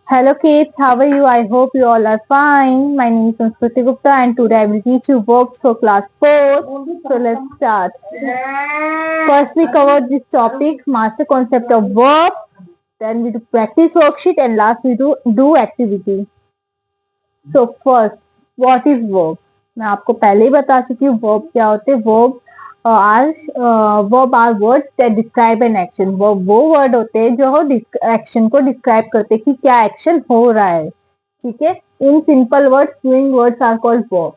Hello kids, how are you? I hope you all are fine. My name is Sanskriti Gupta and today I will teach you verbs for class 4. So let's start. First we covered this topic, master concept of verbs. Then we do practice worksheet and last we do activity. So first, what is verb? मैं आपको पहले ही बता चुकी हूँ verb क्या होते हैं. Verb are words that describe an action. Verb वो word होते हैं जो एक्शन को डिस्क्राइब करते हैं कि क्या एक्शन हो रहा है. ठीक है. In simple words doing words are called verb.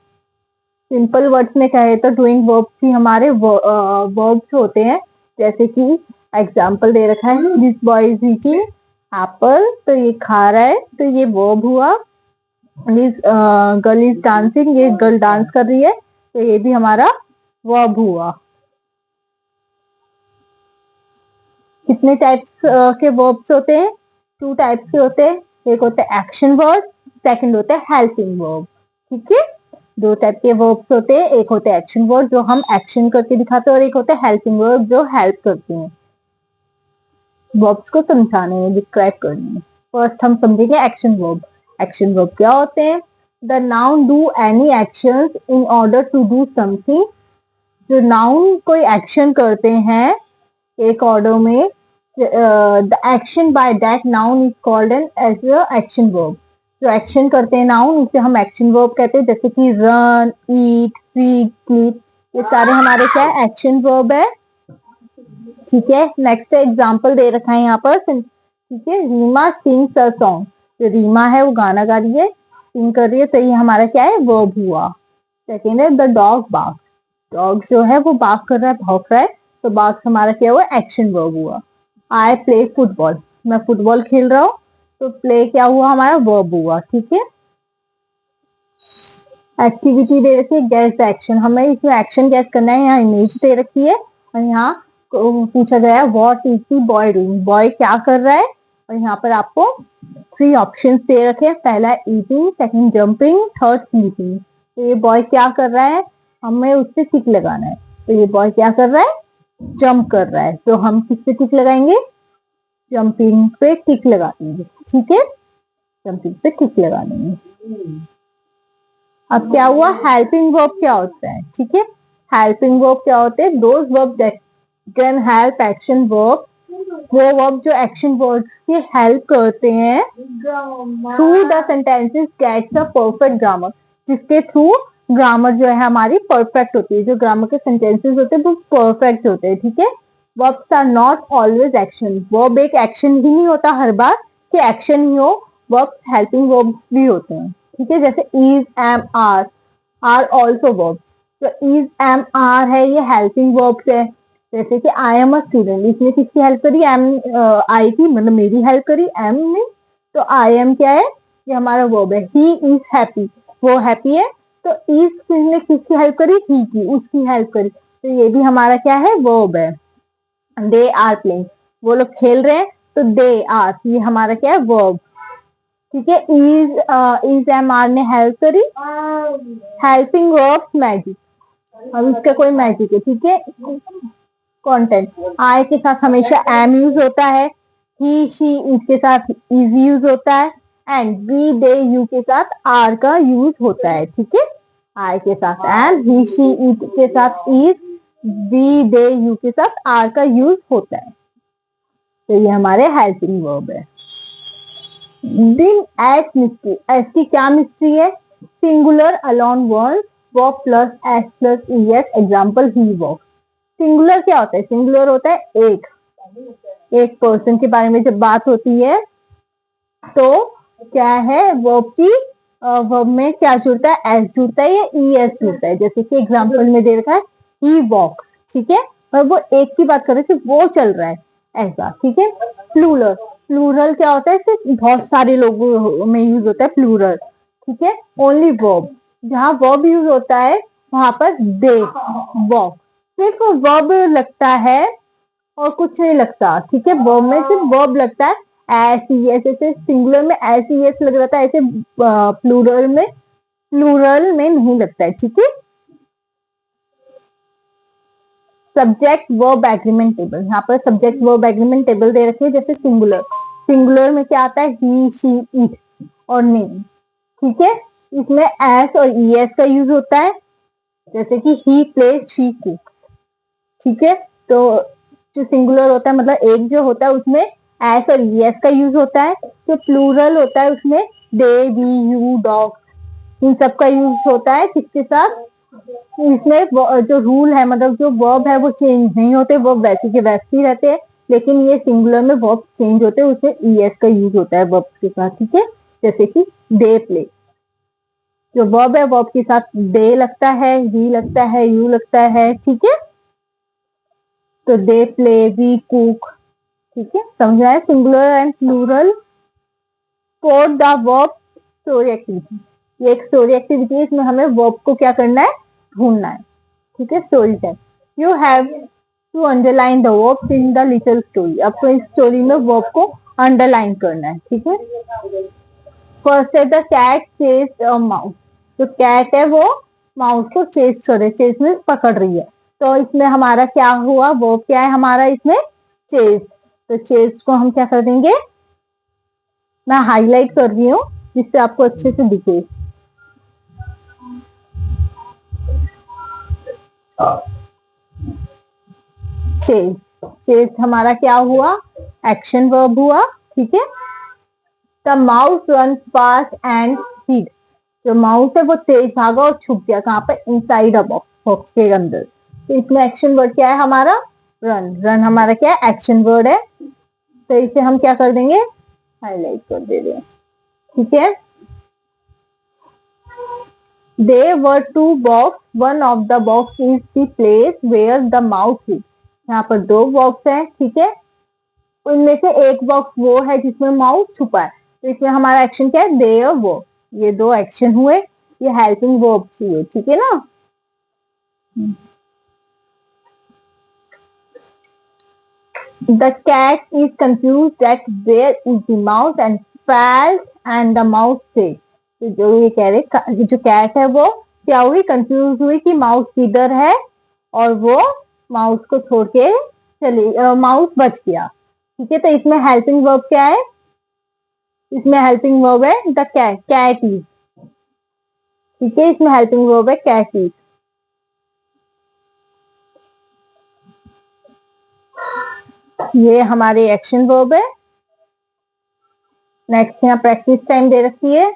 Simple words में कहे तो डूइंग वर्ब्स ही हमारे वर्ब्स होते हैं. जैसे कि एग्जाम्पल दे रखा है, this boy is eating Apple, तो ये खा रहा है, तो ये वर्ब हुआ. दिस गर्ल इज डांसिंग, ये गर्ल डांस कर रही है, तो ये भी हमारा वर्ब हुआ. कितने टाइप्स के वर्ब्स होते हैं? 2 टाइप्स के होते हैं. एक होते हैं एक्शन वर्ब, सेकंड होते हैं हेल्पिंग वर्ब. ठीक है. 2 टाइप के वर्ब्स होते हैं. एक होते हैं एक्शन वर्ब जो हम एक्शन करके दिखाते हैं और एक होते हैं हेल्पिंग वर्ब जो हेल्प करते हैं वर्ब्स को समझाने में, डिस्क्राइब करने में. फर्स्ट हम समझेंगे एक्शन वर्ब. एक्शन वर्ब क्या होते हैं? The noun do any actions in order to do something. जो नाउन कोई एक्शन करते हैं एक ऑर्डर में, the action by that noun is called as action verb. जो एक्शन करते हैं नाउन उसे हम एक्शन वर्ब कहते हैं. जैसे कि रन, ईट, फीड, स्लीप, ये सारे हमारे क्या है? एक्शन वर्ब है. ठीक है. नेक्स्ट एग्जाम्पल दे रखा है यहाँ पर. ठीक है. Reema sings a song. जो रीमा है वो गाना गा रही है, सिंग कर रही है, तो ये हमारा क्या है? वर्ब हुआ. सेकेंड है द डॉग बार्क्स. डॉग जो है वो बार्क कर रहा है, भौंक रहा है, तो बार्क हमारा क्या हुआ? एक्शन वर्ब हुआ. I play football. मैं फुटबॉल खेल रहा हूँ, तो प्ले क्या हुआ? हमारा वर्ब हुआ. ठीक है. एक्टिविटी दे रखी है, गैस द एक्शन. हमें इसमें एक्शन गैस करना है. यहाँ इमेज दे रखी है और यहाँ पूछा गया है what is the boy doing. Boy क्या कर रहा है? और यहाँ पर आपको 3 ऑप्शंस दे रखे हैं. पहला है eating, second jumping, third sleeping. तो ये बॉय क्या कर रहा है? हमें उस पर टिक लगाना है. तो ये बॉय क्या कर रहा है? जंप कर रहा है. तो हम किस पे टिक लगाएंगे? जंपिंग पे टिक लगा देंगे. ठीक है. जंपिंग पे टिक लगा देंगे. अब क्या हुआ? हेल्पिंग वर्ब क्या होता है? ठीक है. हेल्पिंग वर्ब क्या होते हैं? Those verb that can help action verb. वो वर्ब जो एक्शन वर्ब की हेल्प करते हैं through the sentences gets a perfect grammar. जिसके थ्रू ग्रामर जो है हमारी परफेक्ट होती है. जो ग्रामर के सेंटेंसेस होते हैं वो परफेक्ट होते हैं. ठीक है. Verbs are not always action. Verb एक एक्शन ही नहीं होता हर बार कि एक्शन ही हो. वर्ब्स हेल्पिंग वर्ब्स भी होते हैं. ठीक है. जैसे is, am, are also verbs. तो इज, एम, आर है, ये हेल्पिंग वर्ब्स है. जैसे कि आई एम अ स्टूडेंट, इसने किसकी हेल्प करी? एम, आई की, मतलब मेरी हेल्प करी एम ने. तो आई एम क्या है? ये हमारा वर्ब है. ही इज हैप्पी, वो हैप्पी है. तो इज किसने किसकी हेल्प करी? ही की, उसकी हेल्प करी. तो ये भी हमारा क्या है? वर्ब है. दे आर प्लेइंग, वो लोग खेल रहे हैं, तो दे आर, ये हमारा क्या है? वर्ब. ठीक है. इज एम आर ने हेल्प करी. Helping verbs magic. अब इसका कोई मैजिक है. ठीक है. कंटेंट, आई के साथ हमेशा एम यूज होता है. ही, शी, इट के साथ इज यूज होता है. एंड वी, दे, यू के साथ आर का यूज होता है. ठीक है. आई के साथ एम, ही, शी, इट के साथ इज, वी, दे, यू के साथ आर का यूज होता है. तो ये हमारे हेल्पिंग वर्ब है. दिन एट मिस्ट्री. एस की क्या मिस्ट्री है? Singular alone one, verb plus S plus E S. Example he walk. Singular क्या होता है? सिंगुलर होता है एक पर्सन के बारे में जब बात होती है तो क्या है? वर्ब की वर्ब में क्या जुड़ता है? एस जुड़ता है या ई एस जुड़ता है. जैसे कि एग्जाम्पल में दे रखा है ही वॉक्स. ठीक है. और वो एक की बात कर रहे थे, वो चल रहा है, ऐसा. ठीक है. प्लूरल. प्लूरल क्या होता है? सिर्फ बहुत सारे लोगों में यूज होता है प्लूरल. ठीक है. Only verb. जहां वर्ब यूज होता है वहां पर दे, वॉक, सिर्फ वर्ब लगता है और कुछ नहीं लगता. ठीक है. वर्ब में सिर्फ वर्ब लगता है. ऐसी ऐसे सिंगुलर में ऐसी ऐसे लग रहा था, ऐसे प्लूरल में नहीं लगता है. ठीक है. Subject verb agreement table. यहाँ पर सब्जेक्ट वर्ब एग्रीमेंट टेबल दे रखे हैं. जैसे सिंगुलर, सिंगुलर में क्या आता है, ही शी इट और नेम, ठीक है। इसमें एस और ईएस का यूज होता है, जैसे कि ही प्लेस शी कुक, ठीक है। तो जो सिंगुलर होता है मतलब एक जो होता है उसमें एस और ईएस का यूज होता है। जो प्लूरल होता है उसमें दे, वी, यू, डॉग इन सब का यूज होता है। किसके साथ, इसमें जो रूल है मतलब जो वर्ब है वो चेंज नहीं होते, वर्ब वैसे के वैसे ही रहते हैं, लेकिन ये सिंगुलर में वर्ब चेंज होते हैं, उसमें ईएस का यूज होता है वर्ब्स के साथ, ठीक है। जैसे कि दे प्ले, जो वर्ब है वर्ब के साथ दे लगता है, वी लगता है, यू लगता है, ठीक है। तो दे प्ले, वी कुक, ठीक है, समझा है। Singular and plural for the verb story activity, ये एक स्टोरी एक्टिविटी है, इसमें हमें वर्ब को क्या करना है, ढूंढना है, ठीक है। Story time, you have to underline the verb in the little story, आपको इस स्टोरी में वर्ब को अंडरलाइन करना है, ठीक है। फर्स्ट है the cat chase a mouse, जो कैट है वो माउस को चेज कर रही है, चेज में पकड़ रही है। तो इसमें हमारा क्या हुआ, वर्ब क्या है हमारा इसमें, चेज। तो चेज को हम क्या कर देंगे, मैं हाईलाइट कर रही हूँ जिससे आपको अच्छे से दिखे। चेज, चेज हमारा क्या हुआ, एक्शन वर्ब हुआ, ठीक है। The mouse run fast and hid, जो माउस है वो तेज भागा और छुप गया, कहाँ पे, इनसाइड अ बॉक्स, बॉक्स के अंदर। तो इसमें एक्शन वर्ड क्या है हमारा, रन, रन हमारा क्या है, एक्शन वर्ड है। तो इसे हम क्या कर देंगे, हाईलाइट कर दे रहे हैं, ठीक है। There were two boxes. One of the box is the place where the mouse is. यहाँ पर दो बॉक्स है, ठीक है। उनमें से एक बॉक्स वो है जिसमें माउस छुपा है। तो इसमें हमारा एक्शन क्या है, देयर वो, ये दो एक्शन हुए, ये हेल्पिंग वर्ब्स हुए, ठीक है ना। The cat is confused that where is the mouse and fell and the mouse said. तो जो ये कह रहे, जो कैट है वो क्या हुई, कंफ्यूज हुई कि माउस किधर है, और वो माउस को छोड़ के चली, माउस बच गया, ठीक है। तो इसमें हेल्पिंग वर्ब क्या है, इसमें हेल्पिंग वर्ब है द कैट, कैट इज, ठीक है। इसमें हेल्पिंग वर्ब है कैट इज। ये हमारे एक्शन वर्ब है। नेक्स्ट यहाँ प्रैक्टिस टाइम दे रखी है,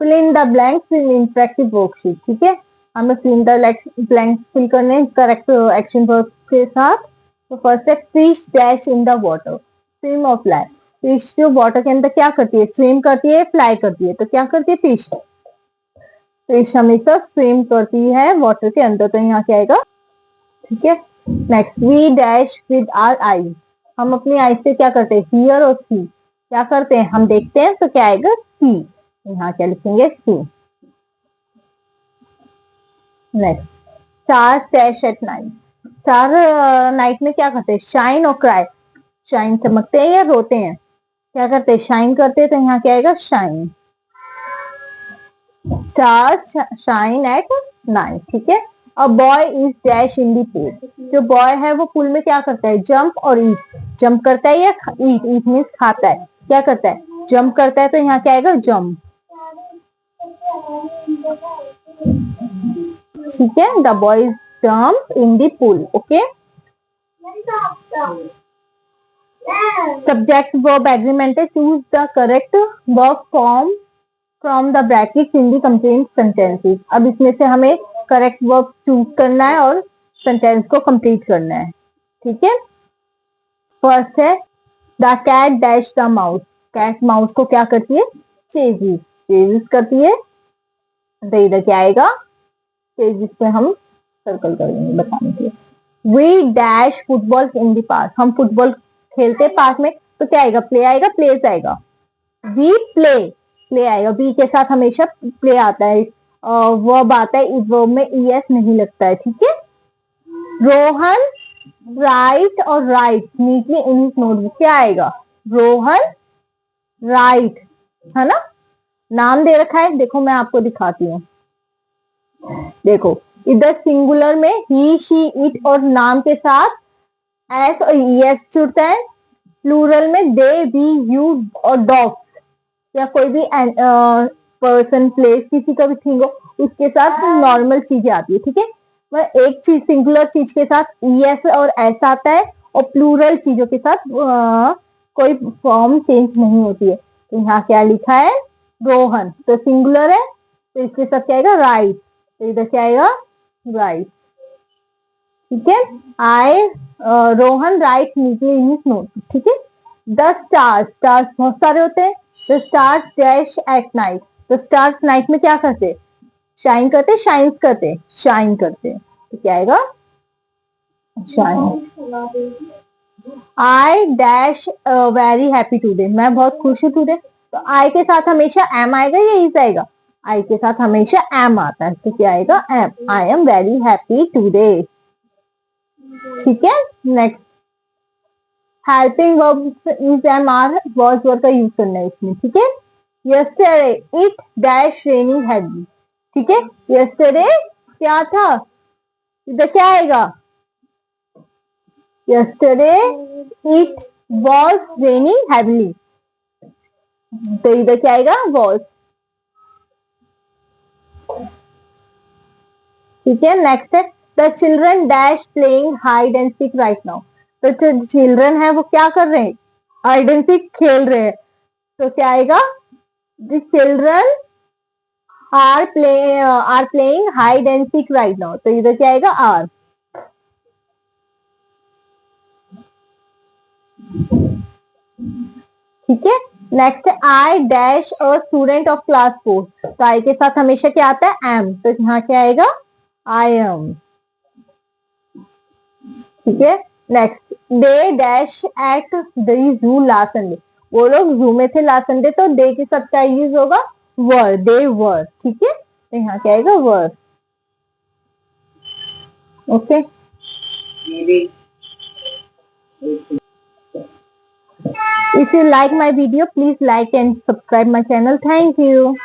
fill in the blanks in interactive worksheet, ठीक है। हमें fill in the blanks fill करने करेक्ट एक्शन वर्ब के साथ। तो फर्स्ट है fish dash in the water, swim और फ्लाई। फिश जो वाटर के अंदर क्या करती है, स्विम करती है, फ्लाई करती है। तो क्या करती है फिश, फिश हमेशा स्विम करती है वाटर के अंदर, तो यहाँ क्या आएगा, ठीक है। Next, we dash with our eye, हम अपनी आई से क्या करते हैं, हियर और सी, क्या करते हैं, हम देखते हैं, तो क्या आएगा, सी, यहाँ क्या लिखेंगे, see. Next, stars dash at night, star night में क्या करते हैं, शाइन और क्राई, शाइन चमकते हैं या रोते हैं, क्या करते हैं, शाइन करते हैं, तो यहाँ क्या आएगा, shine. Stars shine at night, ठीक है। A boy is dash in the pool, जो बॉय है वो पूल में क्या करता है, जंप और ईट, जंप करता है या ईट, ईट मीन्स खाता है, क्या करता है, जंप करता है, तो यहाँ क्या आएगा, जंप, ठीक है। The boy jump in the pool, okay. Subject verb agreement है, choose the correct verb form from the brackets in the complete sentences. अब इसमें से हमें करेक्ट वर्ब चूज करना है और सेंटेंस को कंप्लीट करना है, ठीक है। फर्स्ट है the cat dash the mouse, cat mouse को क्या करती है, चेजिस, चेजिस करती है। तो इधर क्या आएगा, चेजिस पे हम सर्कल कर देंगे बताने के लिए। We dash football in the park, हम फुटबॉल खेलते पार्क में, तो क्या आएगा, प्ले आएगा, प्लेस आएगा। वी प्ले, प्ले आएगा, बी के साथ हमेशा प्ले आता है, वर्ब आता है, इस वर्ब में ईएस नहीं लगता है, ठीक है। रोहन राइट और राइट नीटली इन नोटबुक, क्या आएगा, रोहन राइट, है ना। नाम दे रखा है, देखो मैं आपको दिखाती हूँ, देखो इधर सिंगुलर में ही शी इट और नाम के साथ एस और ईएस जुड़ता है, प्लूरल में दे, वी, यू और डॉग्स या कोई भी पर्सन, प्लेस, किसी का भी थिंग हो, उसके साथ नॉर्मल चीजें आती है, ठीक है। वह एक चीज, सिंगुलर चीज के साथ ईएस और एस आता है, और प्लूरल चीजों के साथ कोई फॉर्म चेंज नहीं होती है। तो यहाँ क्या लिखा है, रोहन, तो सिंगुलर है, तो इसके साथ क्या आएगा, राइट, तो इधर क्या आएगा, राइट, ठीक है। I Rohan write neatly in his notebook, ठीक है। द स्टार्स, स्टार्स बहुत सारे होते हैं। The stars dash at night, तो स्टार्स नाइट में क्या करते, शाइन करते, शाइन्स करते, शाइन करते, तो क्या आएगा, shine. I dash very happy today, मैं बहुत खुश हूँ टूडे, तो आई के साथ हमेशा एम आएगा या इज आएगा, आई के साथ हमेशा एम आता है, तो क्या आएगा, am, I am very happy today, ठीक है। Next, helping verb is am are, was verb का यूज करना है इसमें, ठीक है। Yesterday it dash raining heavy, ठीक है। यस्टरडे क्या था, इधर क्या आएगा, yesterday it was raining heavily, तो इधर क्या आएगा, वॉज, ठीक है। नेक्स्ट है, the children dash playing hide and seek right now, तो जो चिल्ड्रन है वो क्या कर रहे हैं, हाइड एंड सीक खेल रहे हैं, तो क्या आएगा, the children are playing hide and seek right now, तो इधर क्या आएगा, आर, ठीक है। नेक्स्ट है, I dash a student of class 4, तो आई के साथ हमेशा क्या आता है, एम, तो यहाँ क्या आएगा, आई एम, ठीक है। Next, they dash at the zoo last Sunday, वो लोग जू में थे लास्ट संडे, तो दे के साथ क्या यूज होगा, वर, दे वर, ठीक है, तो यहाँ क्या आएगा, वर, okay. If you like my video, please like and subscribe my channel. Thank you.